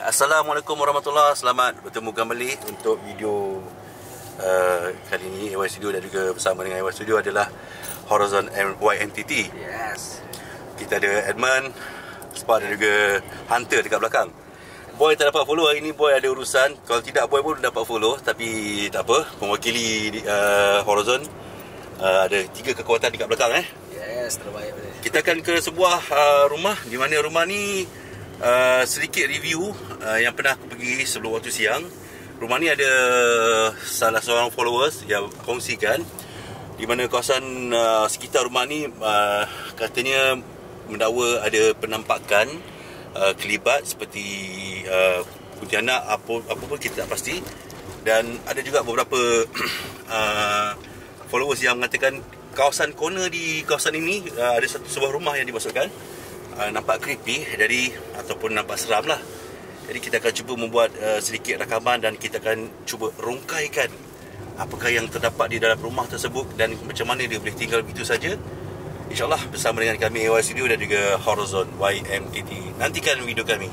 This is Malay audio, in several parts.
Assalamualaikum warahmatullahi wabarakatuh. Selamat bertemu kembali untuk video kali ini. AY Studio dan juga bersama dengan AY Studio adalah Horizon YMTT. Yes. Kita ada Edmund, Spark dan juga Hunter dekat belakang. Boy tak dapat follow hari ni, Boy ada urusan. Kalau tidak Boy pun dapat follow, tapi tak apa. Mewakili Horizon, ada 3 kekuatan dekat belakang Yes, terbaik. Kita akan ke sebuah rumah, di mana rumah ni sedikit review yang pernah aku pergi sebelum waktu siang. Rumah ni ada salah seorang followers yang kongsikan, di mana kawasan sekitar rumah ni katanya mendakwa ada penampakan kelibat seperti kuntilanak, apa pun kita tak pasti. Dan ada juga beberapa followers yang mengatakan kawasan corner di kawasan ini ada sebuah rumah yang dimasukkan. Nampak creepy ataupun nampak seram lah. Jadi kita akan cuba membuat sedikit rakaman dan kita akan cuba rungkaikan apakah yang terdapat di dalam rumah tersebut dan macam mana dia boleh tinggal begitu saja. InsyaAllah bersama dengan kami AY Studio dan juga Horizon YMTT. Nantikan video kami.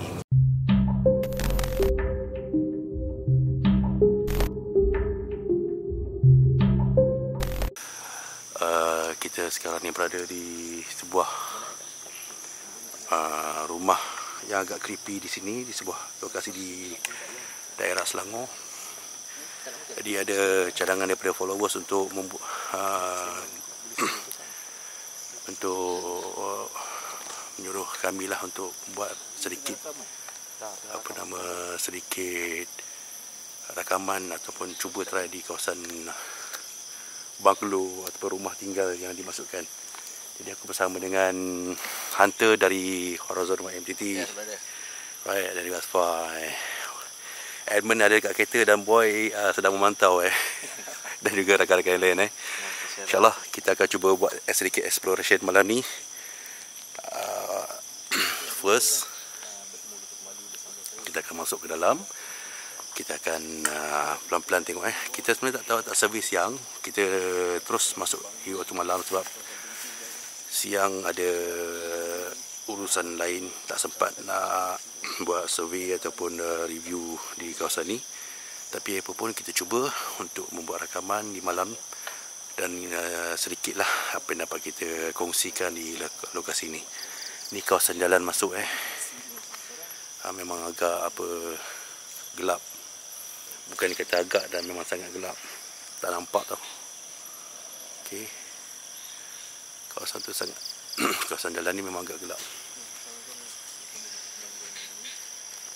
Kita sekarang ni berada di sebuah rumah yang agak creepy di sini, di sebuah lokasi di daerah Selangor. Jadi ada cadangan daripada followers untuk menyuruh kami lah untuk buat sedikit sedikit rakaman ataupun cuba try di kawasan bungalow ataupun rumah tinggal yang dimasukkan. Jadi aku bersama dengan Hunter dari Horizon YMTT. Yes, Right, dari Waspai. Edmund ada dekat kereta dan Boy sedang memantau dan juga rakan-rakan yang lain InsyaAllah kita akan cuba buat sedikit exploration malam ni. First kita akan masuk ke dalam. Kita akan pelan-pelan tengok Kita sebenarnya tak servis siang. Kita terus masuk di waktu malam sebab siang ada urusan lain, tak sempat nak buat survey ataupun review di kawasan ni. Tapi apa pun kita cuba untuk membuat rakaman di malam dan sedikitlah apa yang dapat kita kongsikan di lokasi ni. Ni kawasan jalan masuk memang agak gelap. Bukan kata agak, dan memang sangat gelap. Tak nampak tau. Okey. Kawasan tu sangat kawasan jalan ni memang agak gelap.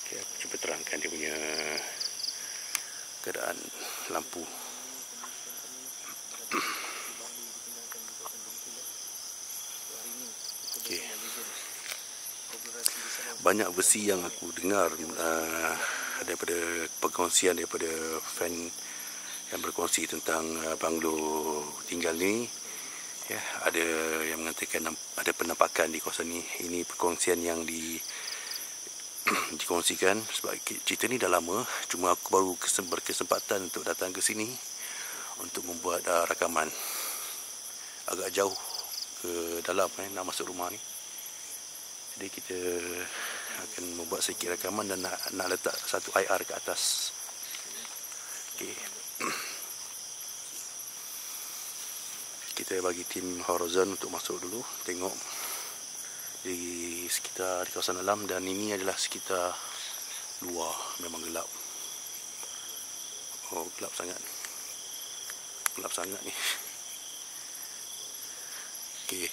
Okay, aku cuba terangkan dia punya keadaan lampu. Okay. Banyak versi yang aku dengar daripada perkongsian daripada fan yang berkongsi tentang banglo tinggal ni. Ada yang mengatakan ada penampakan di kawasan ni. Ini perkongsian yang dikongsikan sebab cerita ni dah lama. Cuma aku baru berkesempatan untuk datang ke sini untuk membuat rakaman. Agak jauh ke dalam nak masuk rumah ni. Jadi kita akan membuat sedikit rakaman dan nak letak satu IR ke atas. Okey. Kita bagi tim Horizon untuk masuk dulu, tengok di sekitar di kawasan dalam, dan ini adalah sekitar luar. Memang gelap. Oh, gelap sangat. Gelap sangat ni. Okey.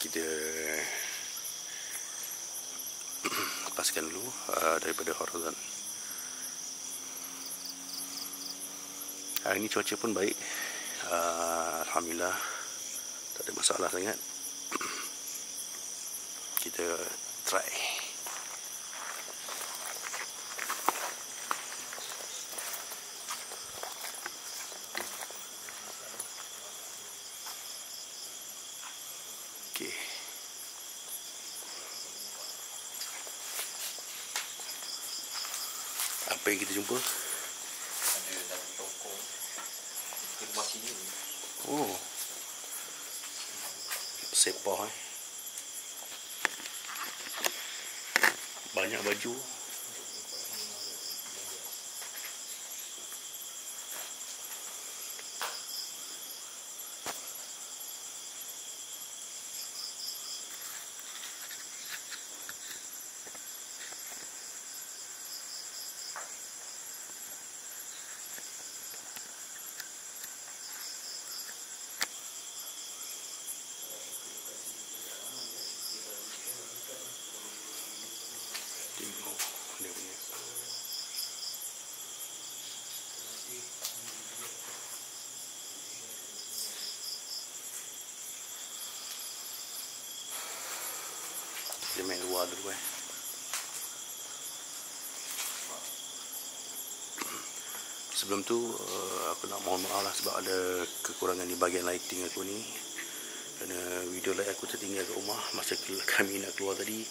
Kita lepaskan dulu daripada Horizon. Hari ini cuaca pun baik. Alhamdulillah, tak ada masalah sangat. Kita try. Okay. Apa yang kita jumpa? Ada dalam toko Oh, sepah banyak baju. Tengok dia punya. Dia main luar dulu Sebelum tu aku nak mohon maaf lah sebab ada kekurangan di bahagian lighting aku ni. Kerana video light aku tertinggal kat rumah masa kami nak keluar tadi,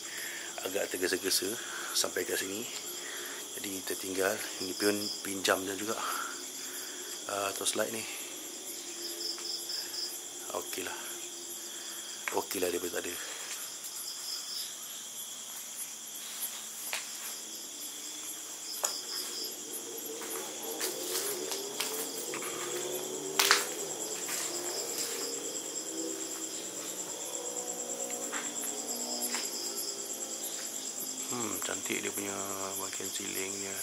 agak tergesa-gesa sampai kat sini. Jadi tertinggal. Ini pun pinjam je juga torchlight ni. Okey lah daripada tak ada. Cantik dia punya bahagian silingnya.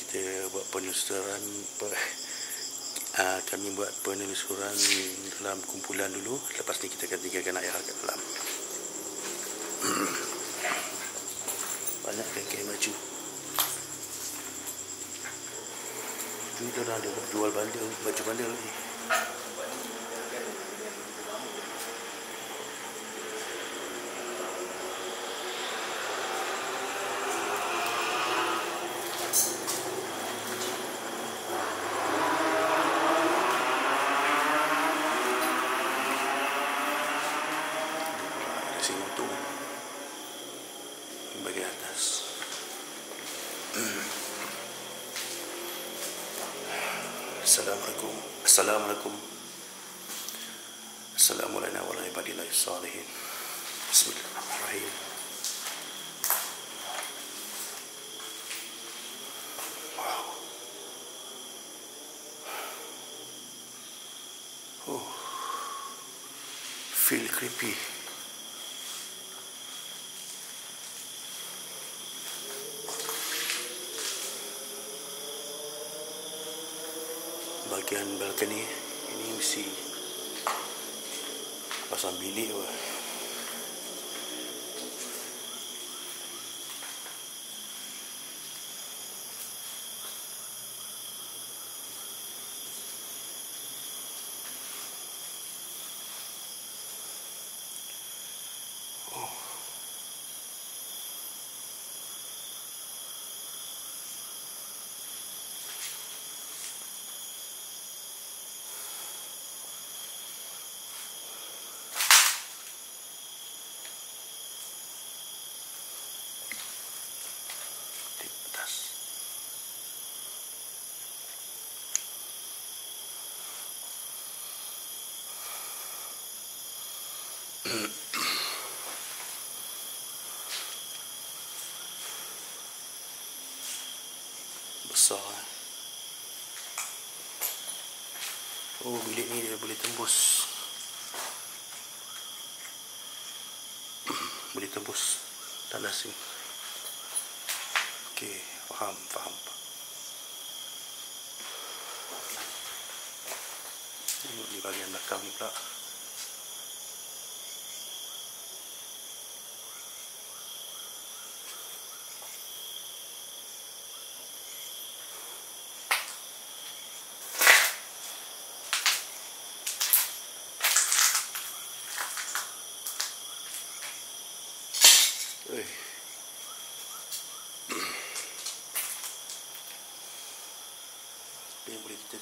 Kita buat penelusuran kami buat penelusuran dalam kumpulan dulu. Lepas ni kita akan tinggalkan ayah kat dalam. Banyak kain baju. Kita dah ada jual bandel, baju bandel ni. Bagian atas. Assalamualaikum. Assalamualaikum warahmatullahi wabarakatuh. Bismillahirrahmanirrahim. Wow. Feel creepy. Bahagian balkoni ini mesti pasang bilik apa. Besar. Oh, bilik ni dia boleh tembus. Boleh tembus tanah sini. Okey, faham. Tengok di bahagian belakang ni pula.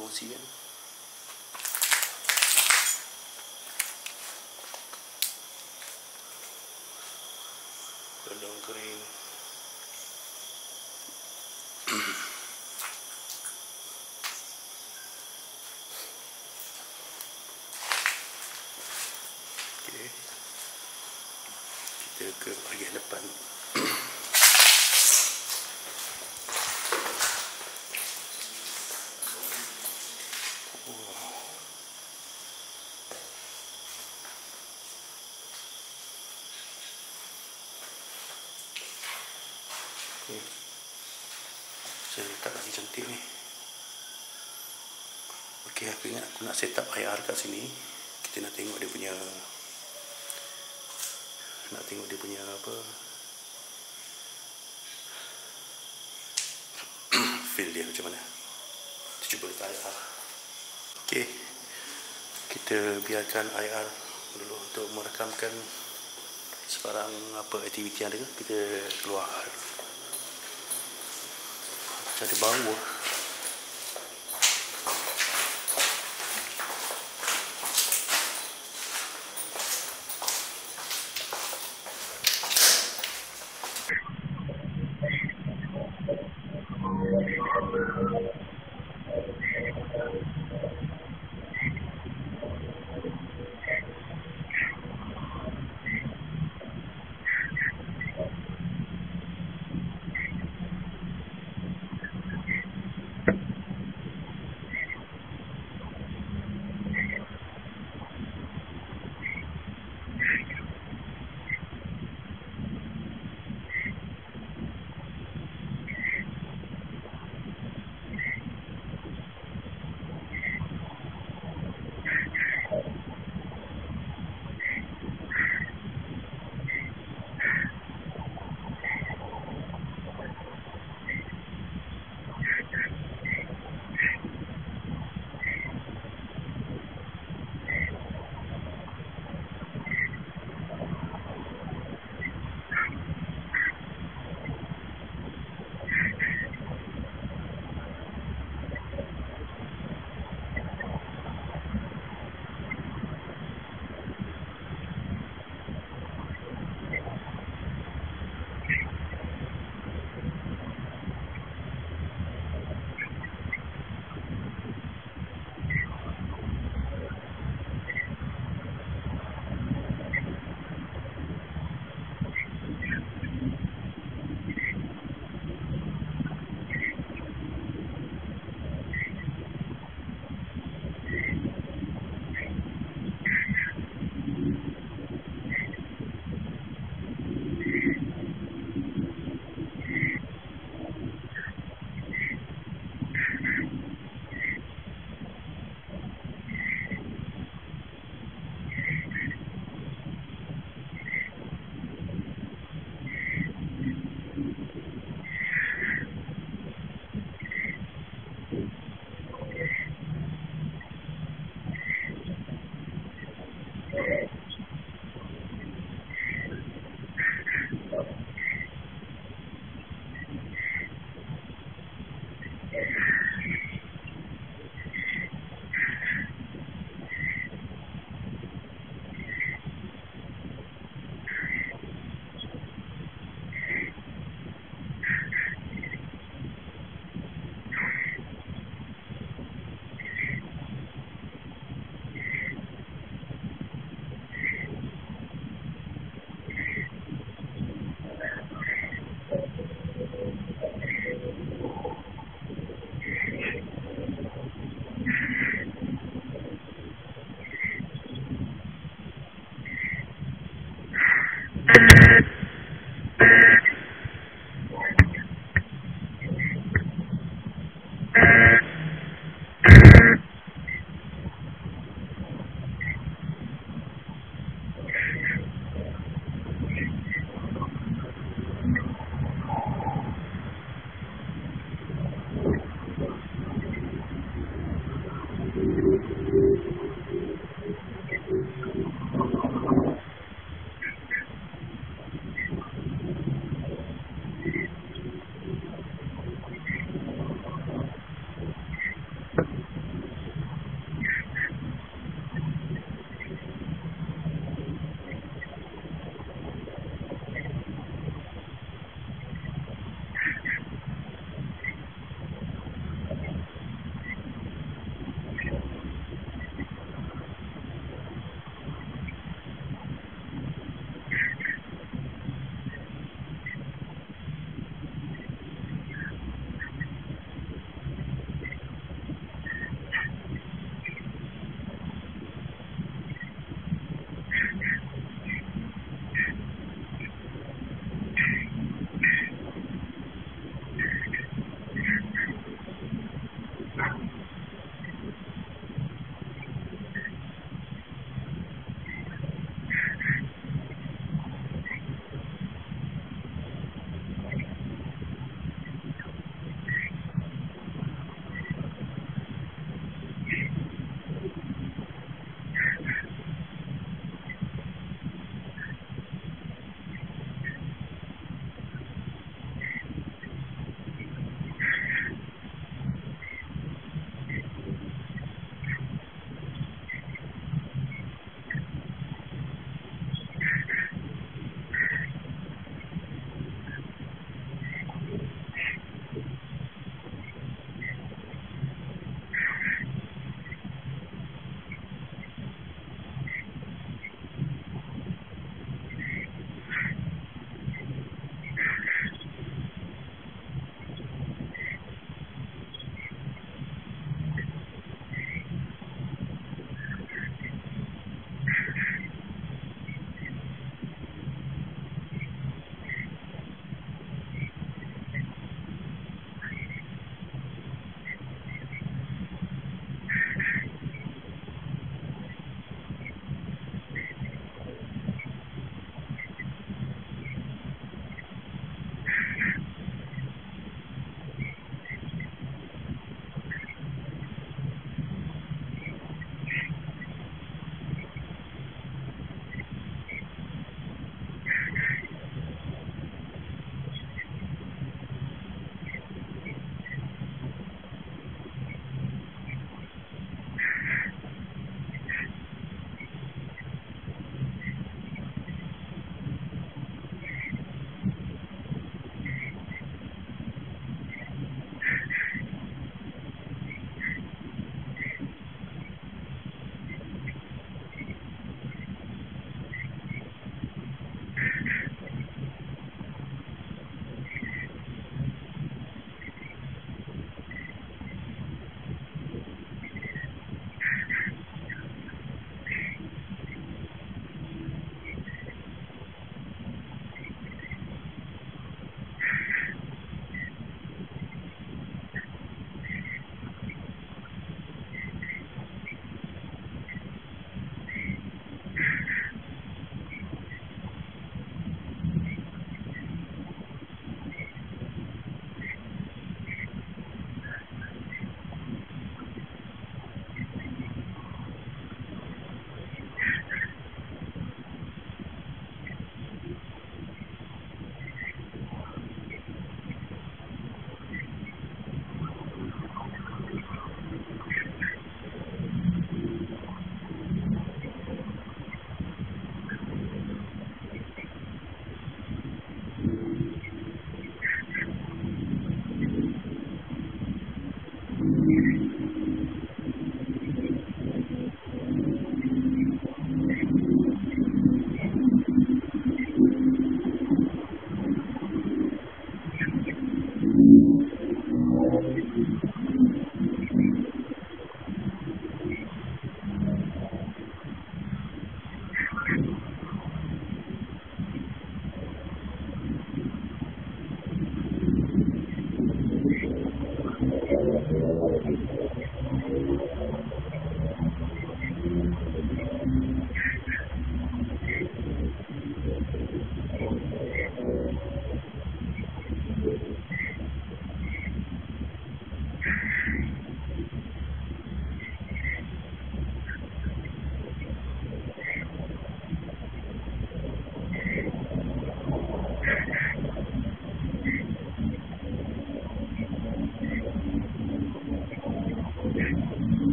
kongsi kan. Belum kering. Okey. Kita ke bahagian depan. Saya letak lagi cantik ni. Okey, aku ingat aku nak set up IR kat sini. Kita nak tengok dia punya apa feel dia macam mana. Kita cuba letak IR. Okey, kita biarkan IR dulu untuk merekamkan sebarang apa aktiviti yang ada. Kita keluar. Ada bau.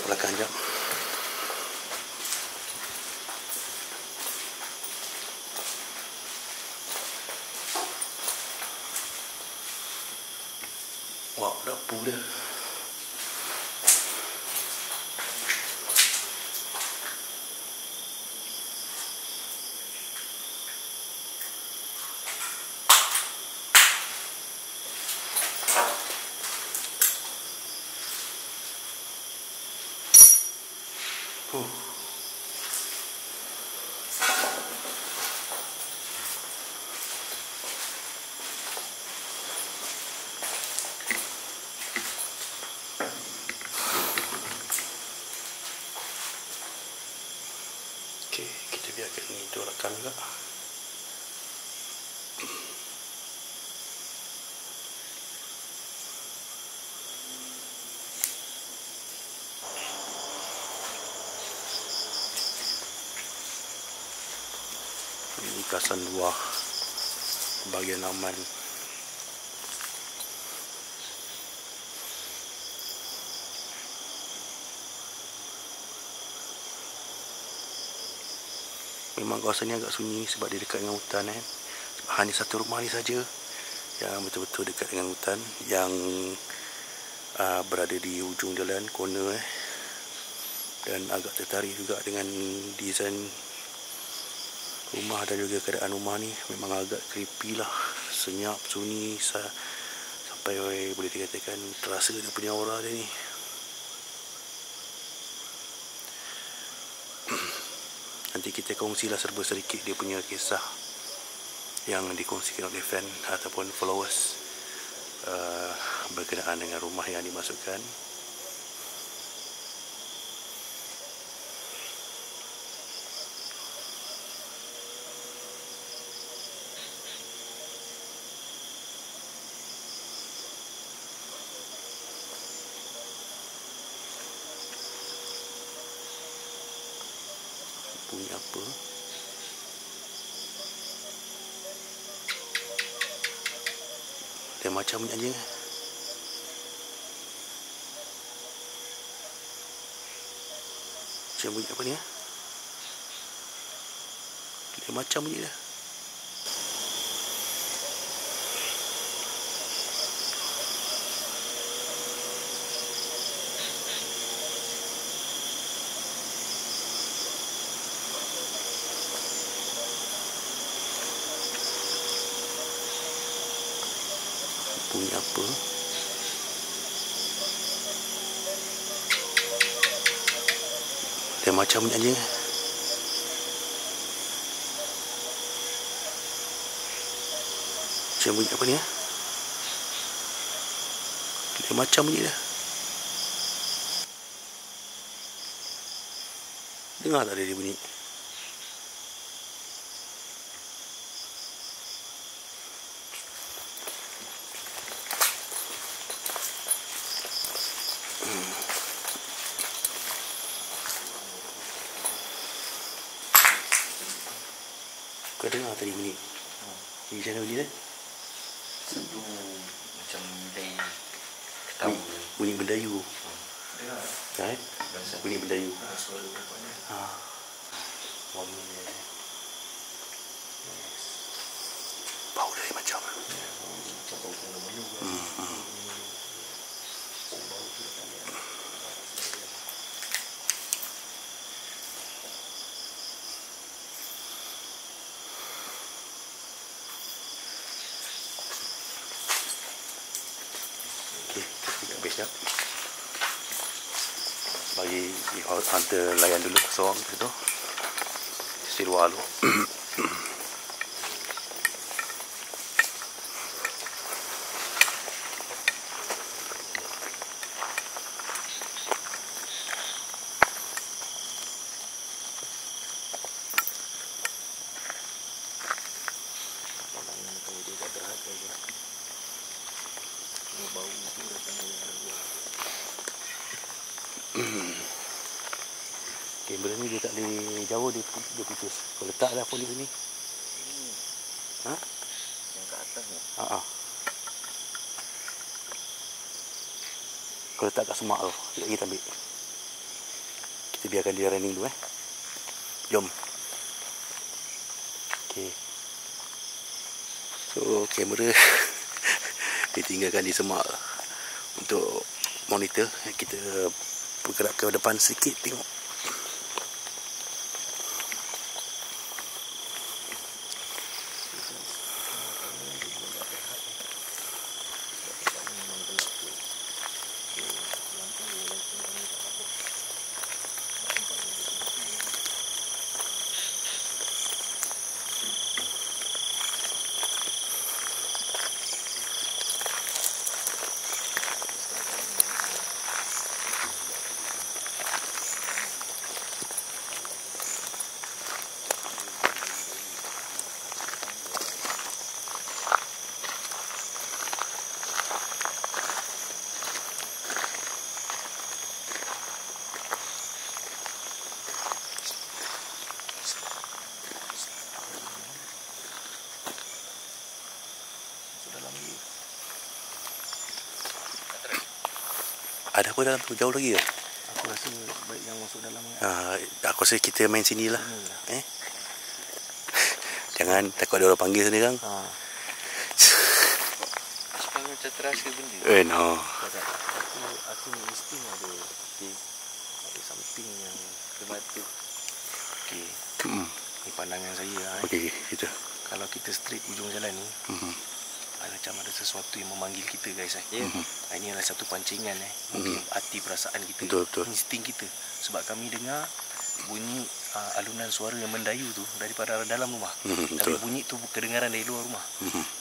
belakang jap. Wah, dapur dia. Okey, kita biarkan ni tu rakam juga. Ini kawasan luar bahagian aman. Memang kawasan ni agak sunyi sebab dia dekat dengan hutan kan. Hanya satu rumah ni saja yang betul-betul dekat dengan hutan, yang berada di ujung jalan, corner dan agak tertarik juga dengan desain rumah dan juga keadaan rumah ni. Memang agak creepy lah, senyap, sunyi, sampai boleh dikatakan terasa dia punya aura dia ni. Nanti kita kongsilah serba sedikit dia punya kisah yang dikongsikan oleh fan ataupun followers berkenaan dengan rumah yang dimasukkan. Bunyi apa? Dia macam bunyi anjing. Macam bunyi apa ni? Dia macam bunyi dia. Bunyi apa? Dia macam bunyi anjing. Macam bunyi apa ni? Dia macam bunyi dia. Dengar tak dia bunyi? Kau dengar tadi bunyi? Di sana bunyi dia? Satu macam benda ketawa. Bunyi Mendayu. Dengar? Kan? Bunyi Mendayu. Suara bapaknya. Wangi dia. Bau dia macam Macam bau malu-malu. Bau tu datang dia. Okey, kita habis jap. Bagi hunter layan dulu seorang tu. Di luar dulu. Bau tu datang dari luar. Kamera ni dia tak boleh jauh, dia putus. Kau letaklah phone di sini. Ha? Yang kat atas ni. Kau letak kat semak tu. Sekejap lagi kita ambil. Kita biarkan dia running dulu Jom. Okay. So kamera ditinggalkan di semak untuk monitor. Kita bergerak ke depan sedikit tengok. Ada apa dalam tu? Jauh lagi ke? Aku rasa baik yang masuk dalam. Aku rasa kita main sini lah. Jangan takut ada orang panggil sini kan. Sekarang macam terasa benda. No. Aku mesti ada something yang terbatuk. Okay. Ni pandangan saya. Okey, kita. Kalau kita straight ujung jalan ni, macam ada sesuatu yang memanggil kita guys. Ini adalah satu pancingan mungkin hati perasaan kita, betul. insting kita. Sebab kami dengar bunyi alunan suara yang mendayu tu daripada arah dalam rumah. Tapi bunyi tu kedengaran dari luar rumah.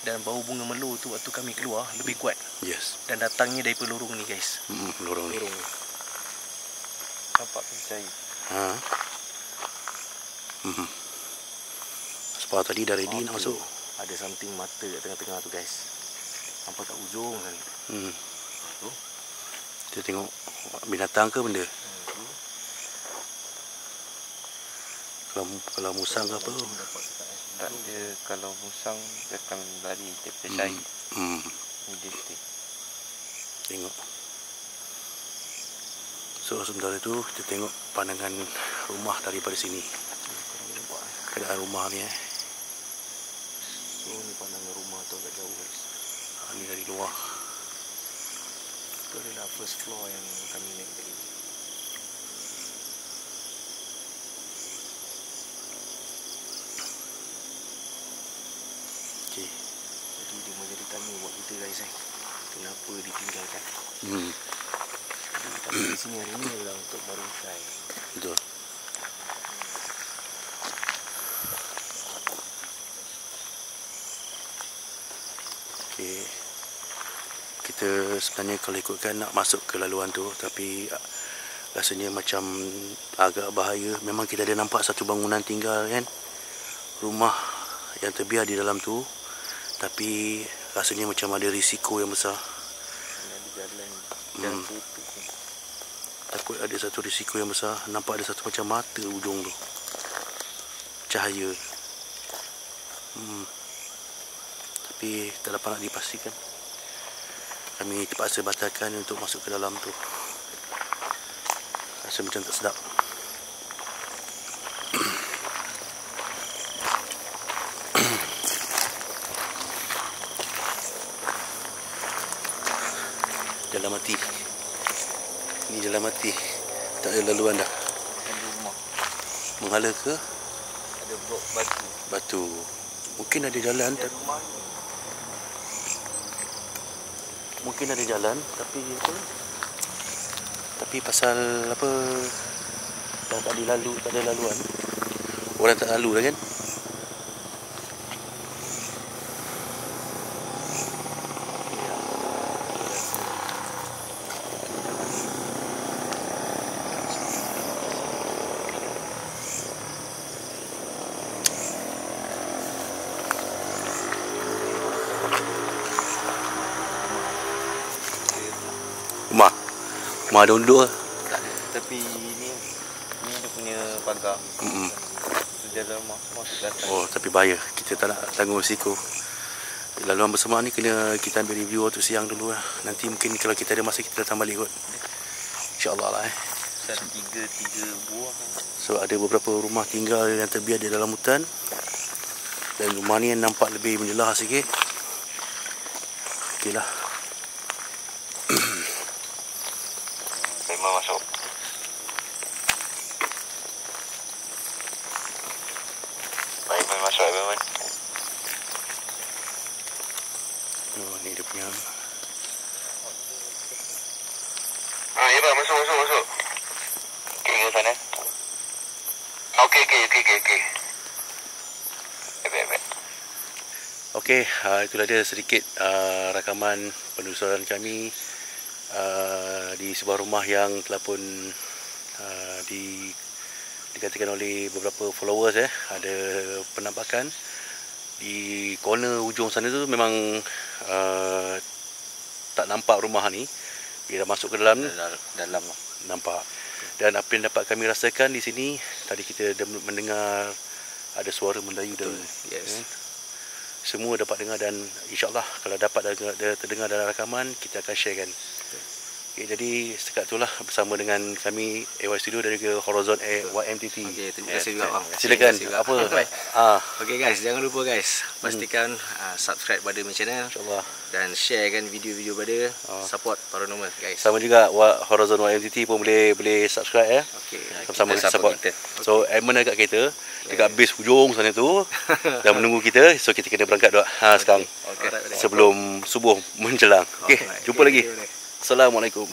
Dan bau bunga melo tu waktu kami keluar lebih kuat. Yes. Dan datangnya dari pelorong ni guys. Lorong ni. Nampak percaya. Sebab tadi dah ready nak masuk. Ada something mata kat tengah-tengah tu guys. Nampak kat ujung kan. Tu. Kita tengok binatang ke benda. Kalau musang ke apa tu? Tak dia, kalau musang dia akan lari daripada cari. Ni dia stick. Tengok. So sementara tu kita tengok pandangan rumah daripada sini. Keadaan rumah ni So ni pandangan rumah tu agak jauh guys. Ni dari luar. Itu adalah first floor yang kami naik tadi. Okay. Jadi dia menjadi tanya buat kita guys kenapa ditinggalkan. Jadi kami di sini hari ni adalah untuk merungkai. Betul. Okay. Kita sebenarnya kalau ikutkan nak masuk ke laluan tu, tapi rasanya macam agak bahaya. Memang kita ada nampak satu bangunan tinggal kan, rumah yang terbiar di dalam tu, tapi rasanya macam ada risiko yang besar. Ada jalan Takut ada satu risiko yang besar. Nampak ada satu macam mata ujung tu, cahaya. Tapi tak dapat nak dipastikan. Kami terpaksa batalkan untuk masuk ke dalam tu. Rasa macam tak sedap. Jalan mati. Ini jalan mati. Tak ada laluan dah. Ada rumah. Menghala ke? Ada blok batu. Batu. Mungkin ada jalan. Ada rumah. Mungkin ada jalan, tapi apa? Tapi pasal apa? Dah tak ada laluan. Orang tak lalu dah kan? Rumah ada unduk lah. Tak ada. Tapi ni dia punya pagar. Itu jalan rumah semua tu datang. Oh, tapi bahaya. Kita tak nak tanggung risiko. Laluan bersamaan ni kena kita ambil review waktu siang dulu lah. Nanti mungkin kalau kita ada masa kita datang balik kot. InsyaAllah lah Besar 3 buah. So ada beberapa rumah tinggal yang terbiar di dalam hutan. Dan rumah ni nampak lebih menjelah sikit. Okeylah. Memang masuk. Baik, masuk memang. Oh, ni dia punya. Ya bang, masuk. Okey, ke sana. Okey. Baik. Okey, itulah dia sedikit rakaman penelusuran kami di sebuah rumah yang telah pun dikatakan oleh beberapa followers. Ada penampakan di corner ujung sana tu memang tak nampak rumah ni. Bila masuk ke dalam nampak. Dan apa yang dapat kami rasakan di sini, tadi kita mendengar ada suara mendayu dan semua dapat dengar, dan insyaAllah kalau dapat terdengar dalam rakaman, kita akan sharekan. Okay, jadi setakat itulah bersama dengan kami AY Studio dan juga Horizon YMTT. Okey, terima kasih juga bang. Silakan. Apa? Okey guys, jangan lupa guys, pastikan subscribe pada my channel, InsyaAllah. dan sharekan video-video pada support paranormal guys. Sama juga Horizon YMTT pun boleh subscribe Okey, sama-sama kita support kita. So admin dekat kita dekat base hujung sana tu dah menunggu kita. So kita kena berangkat dah sekarang. Okey. Sebelum subuh menjelang. Okey, jumpa lagi. Assalamualaikum.